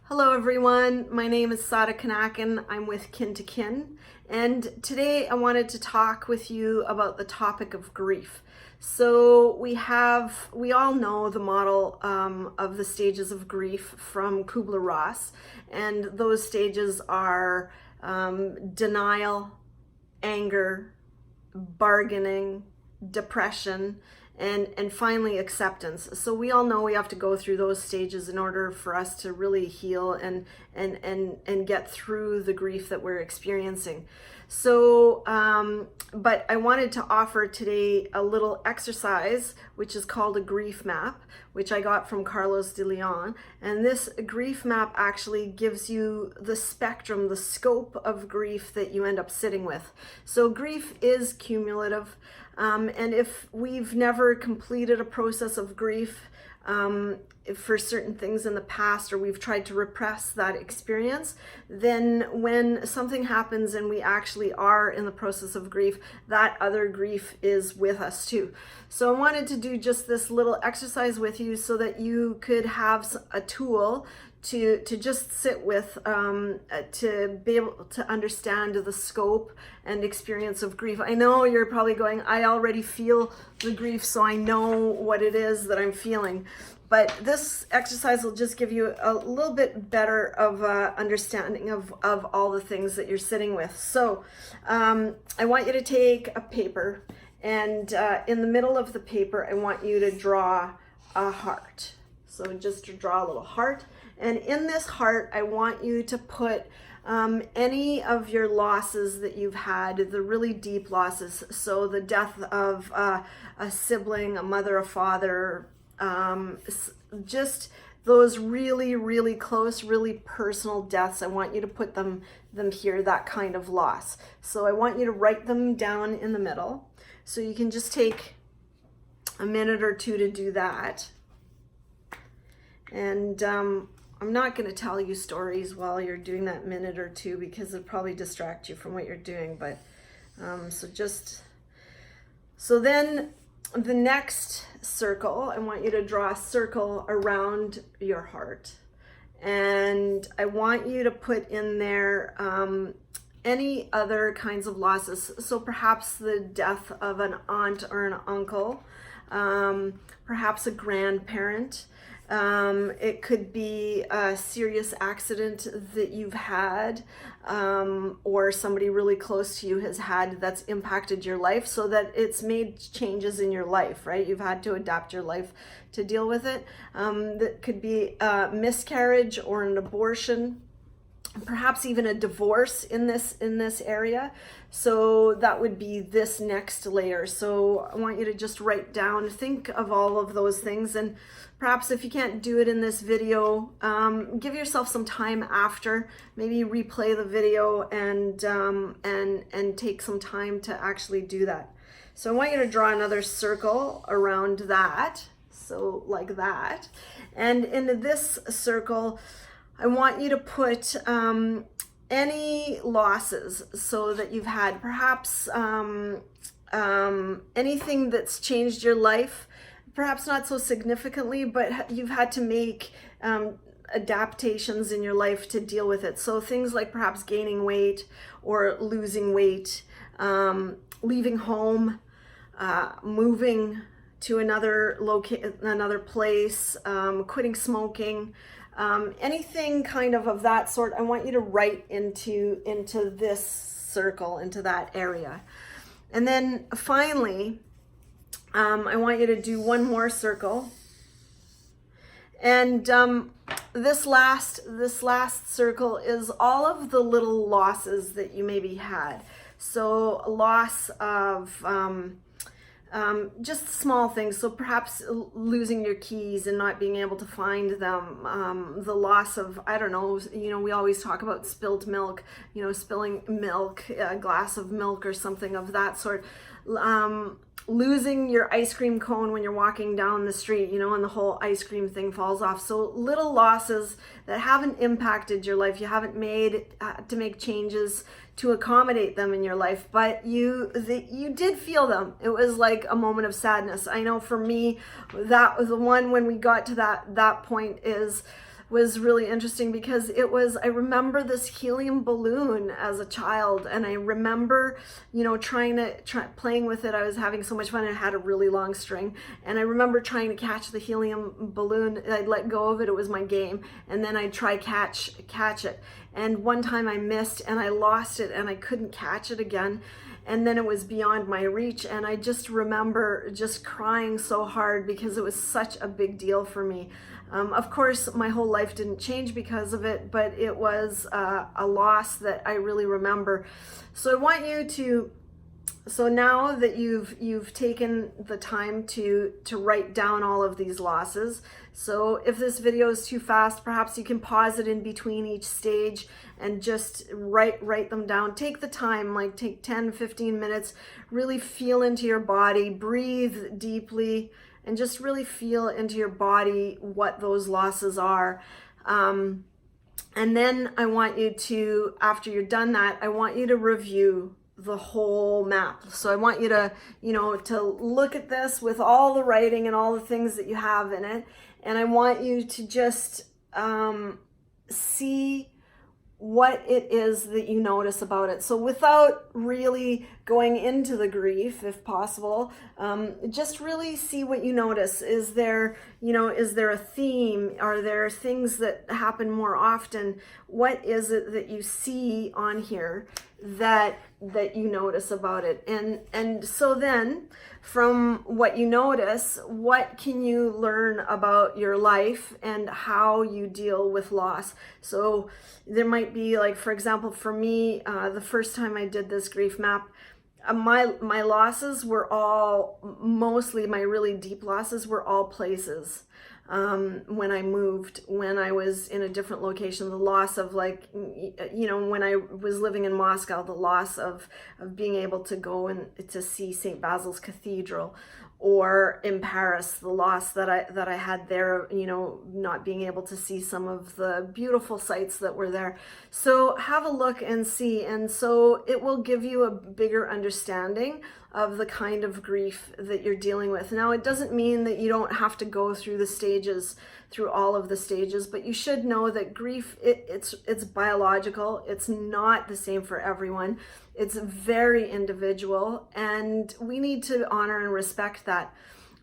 Hello everyone, my name is Sada Kanakin. I'm with Kin to Kin, and today I wanted to talk with you about the topic of grief. So we all know the model of the stages of grief from Kubler-Ross, and those stages are denial, anger, bargaining, depression, and finally acceptance. So we all know we have to go through those stages in order for us to really heal and get through the grief that we're experiencing. So but I wanted to offer today a little exercise which is called a grief map, which I got from Carlos de Leon. And this grief map actually gives you the spectrum, the scope of grief that you end up sitting with. So grief is cumulative. And if we've never completed a process of grief for certain things in the past, or we've tried to repress that experience, then when something happens and we actually are in the process of grief, that other grief is with us too. So I wanted to do just this little exercise with you so that you could have a tool to just sit with, to be able to understand the scope and experience of grief. I know you're probably going, I already feel the grief, so I know what it is that I'm feeling. But this exercise will just give you a little bit better of understanding of all the things that you're sitting with. So I want you to take a paper, and in the middle of the paper, I want you to draw a heart. So just to draw a little heart. And in this heart, I want you to put any of your losses that you've had, the really deep losses. So the death of a sibling, a mother, a father, just those really, really close, really personal deaths. I want you to put them here, that kind of loss. So I want you to write them down in the middle. So you can just take a minute or two to do that. And I'm not going to tell you stories while you're doing that minute or two because it'll probably distract you from what you're doing. But so then the next circle, I want you to draw a circle around your heart. And I want you to put in there any other kinds of losses. So perhaps the death of an aunt or an uncle, perhaps a grandparent. It could be a serious accident that you've had, or somebody really close to you has had that's impacted your life so that it's made changes in your life, right? You've had to adapt your life to deal with it. That could be a miscarriage or an abortion, perhaps even a divorce in this area. So that would be this next layer. So I want you to just write down, think of all of those things, and perhaps if you can't do it in this video, give yourself some time after, maybe replay the video and take some time to actually do that. So I want you to draw another circle around that, so like that. And in this circle, I want you to put any losses so that you've had, perhaps anything that's changed your life, perhaps not so significantly, but you've had to make adaptations in your life to deal with it. So things like perhaps gaining weight or losing weight, leaving home, moving to another place, quitting smoking. Anything kind of that sort, I want you to write into this circle, into that area. And then finally, I want you to do one more circle. And this last circle is all of the little losses that you maybe had. So a loss of just small things. So perhaps losing your keys and not being able to find them, the loss of, I don't know, we always talk about spilled milk, spilling milk, a glass of milk or something of that sort. Losing your ice cream cone when you're walking down the street, and the whole ice cream thing falls off. So little losses that haven't impacted your life. You haven't made to make changes to accommodate them in your life, but you did feel them. It was like a moment of sadness. I know for me, that was the one when we got to that point is was really interesting because I remember this helium balloon as a child, and I remember, playing with it. I was having so much fun. It had a really long string, and I remember trying to catch the helium balloon. I'd let go of it. It was my game, and then I'd try catch it. And one time I missed and I lost it, and I couldn't catch it again. And then it was beyond my reach, and I just remember just crying so hard because it was such a big deal for me. Of course, my whole life didn't change because of it, but it was a loss that I really remember. So I want you to, so now that you've taken the time to write down all of these losses, so if this video is too fast, perhaps you can pause it in between each stage and just write them down. Take the time, like take 10-15 minutes, really feel into your body, breathe deeply, and just really feel into your body what those losses are. And then I want you to, after you're done that, I want you to review the whole map. So I want you to, to look at this with all the writing and all the things that you have in it. And I want you to just see what it is that you notice about it. So without really going into the grief, if possible, just really see what you notice. Is there a theme? Are there things that happen more often? What is it that you see on here that you notice about it? And so then from what you notice, what can you learn about your life and how you deal with loss? So there might be, like, for example, for me, the first time I did this grief map, my losses were all, mostly my really deep losses were all places. When I moved, when I was in a different location, the loss of, like, when I was living in Moscow, the loss of being able to go and to see St. Basil's Cathedral, or in Paris, the loss that I had there, not being able to see some of the beautiful sights that were there. So have a look and see, and so it will give you a bigger understanding of the kind of grief that you're dealing with. Now, it doesn't mean that you don't have to go through the stages, through all of the stages, but you should know that grief, it's biological. It's not the same for everyone. It's very individual, and we need to honor and respect that.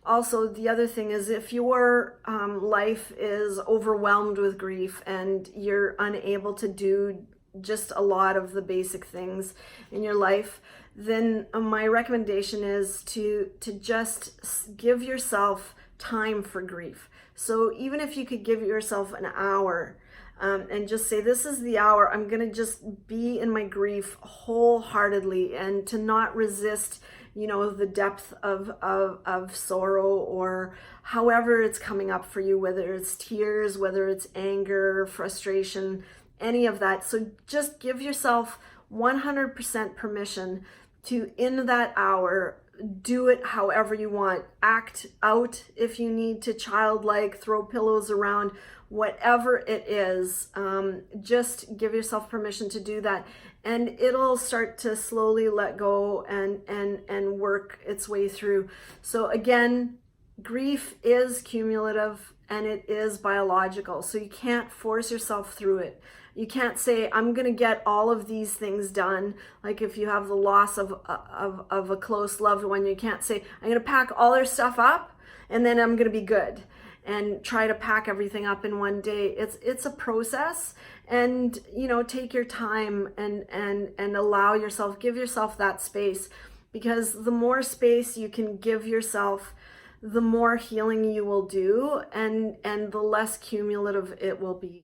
Also, the other thing is, if your life is overwhelmed with grief and you're unable to do just a lot of the basic things in your life, then my recommendation is to just give yourself time for grief. So even if you could give yourself an hour, and just say, this is the hour, I'm going to just be in my grief wholeheartedly, and to not resist, the depth of sorrow, or however it's coming up for you, whether it's tears, whether it's anger, frustration, any of that. So just give yourself 100% permission to, in that hour, do it however you want. Act out if you need to, childlike, throw pillows around, whatever it is. Just give yourself permission to do that, and it'll start to slowly let go and work its way through. So again, grief is cumulative and it is biological, so you can't force yourself through it. You can't say, I'm going to get all of these things done. Like if you have the loss of a close loved one, you can't say, I'm going to pack all their stuff up and then I'm going to be good, and try to pack everything up in one day. It's a process, and take your time and allow yourself, give yourself that space, because the more space you can give yourself, the more healing you will do, and the less cumulative it will be.